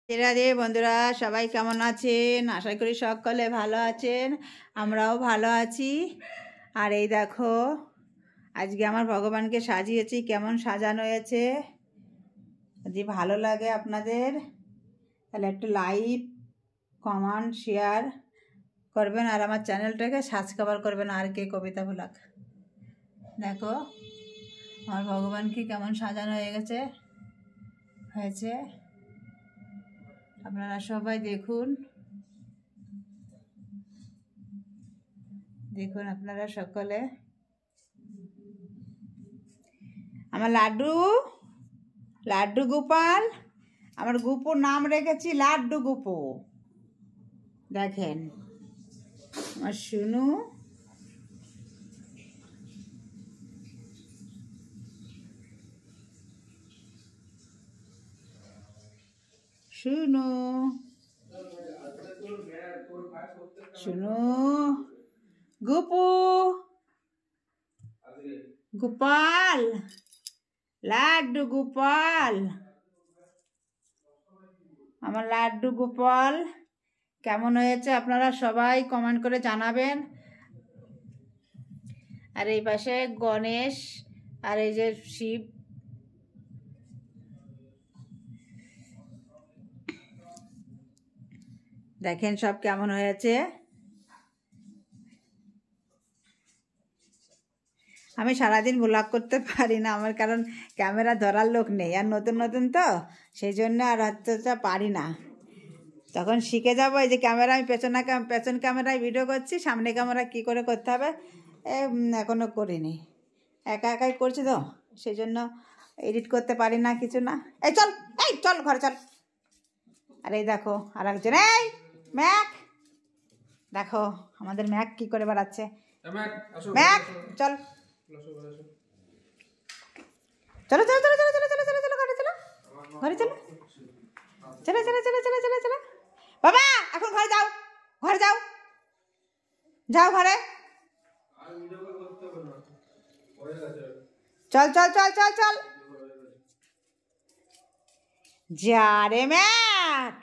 রাধে বন্ধুরা, সবাই কেমন আছেন? আশা করি সকলে ভালো আছেন, আমরাও ভালো আছি। আর এই দেখো, আজকে আমার ভগবানকে সাজিয়েছি। কেমন সাজানো হয়েছে যদি ভালো লাগে আপনাদের, তাহলে একটু লাইক, কমেন্ট, শেয়ার করবেন আর আমার চ্যানেলটাকে সাবস্ক্রাইব করবেন। আর কে কবিতা ব্লগ। দেখো আমার ভগবানকে কেমন সাজানো হয়েছে। আপনারা সবাই দেখুন আপনারা সকলে। আমার লাড্ডু গোপাল, আমার গুপুর নাম রেখেছি লাড্ডু গুপু। দেখেন আমার শুনু, শুনু শুনু গুপু, গোপাল, লাড্ডু গোপাল, আমার লাড্ডু গোপাল কেমন হয়েছে আপনারা সবাই কমেন্ট করে জানাবেন। আর এই পাশে গণেশ, আর এই যে শিব। দেখেন সব কেমন হয়েছে। আমি সারাদিন ব্লগ করতে পারি না, আমার কারণ ক্যামেরা ধরার লোক নেই, আর নতুন নতুন তো সেই জন্য আর হচ্ছে পারি না। তখন শিখে যাবো। এই যে ক্যামেরা, আমি পেছন ক্যামেরায় ভিডিও করছি, সামনে ক্যামেরা কি করে করতে হবে এখনও করিনি। একাই করছি তো, সেই জন্য এডিট করতে পারি না কিছু না। এই চল ঘরে চল। আর এই দেখো আর একজন, এই ম্যাক, দেখো আমাদের ম্যাক কি করে বেড়াচ্ছে। ম্যাক চল, চলো চলো চলো চলো চলো চলো চলো চলো ঘরে চলো, ঘরে চলো চলো চলো চলো চলো চলো চলো। বাবা এখন ঘরে যাও, ঘরে যাও, যাও ঘরে। চল চল চল চল চল, যা রে ম্যাক।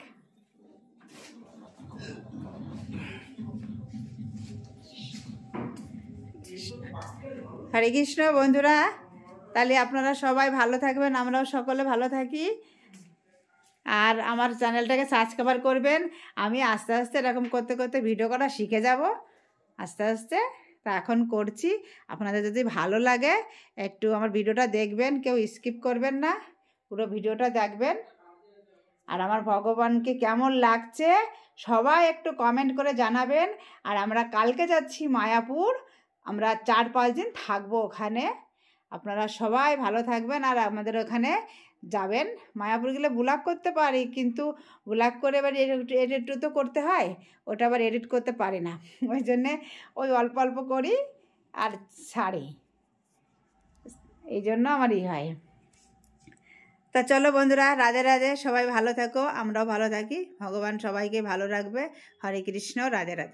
হরে কৃষ্ণ বন্ধুরা, তাহলে আপনারা সবাই ভালো থাকবেন, আমরাও সকলে ভালো থাকি। আর আমার চ্যানেলটাকে সাবস্ক্রাইব করবেন। আমি আস্তে আস্তে এরকম করতে করতে ভিডিও করা শিখে যাব আস্তে আস্তে। তা এখন করছি। আপনাদের যদি ভালো লাগে একটু আমার ভিডিওটা দেখবেন, কেউ স্কিপ করবেন না, পুরো ভিডিওটা দেখবেন। আর আমার ভগবানকে কেমন লাগছে সবাই একটু কমেন্ট করে জানাবেন। আর আমরা কালকে যাচ্ছি মায়াপুর, আমরা 4-5 দিন থাকবো ওখানে। আপনারা সবাই ভালো থাকবেন। আর আমাদের ওখানে যাবেন। মায়াপুর গেলে ব্লগ করতে পারি, কিন্তু ব্লগ করে এবার এডিট তো করতে হয়, ওটা আবার এডিট করতে পারি না। ওই জন্যে ওই অল্প অল্প করি আর ছাড়ি, এই জন্য আমার হয়। তা চলো বন্ধুরা, রাধে রাধে, সবাই ভালো থাকো, আমরাও ভালো থাকি। ভগবান সবাইকে ভালো রাখবে। হরে কৃষ্ণ, রাধে রাধে।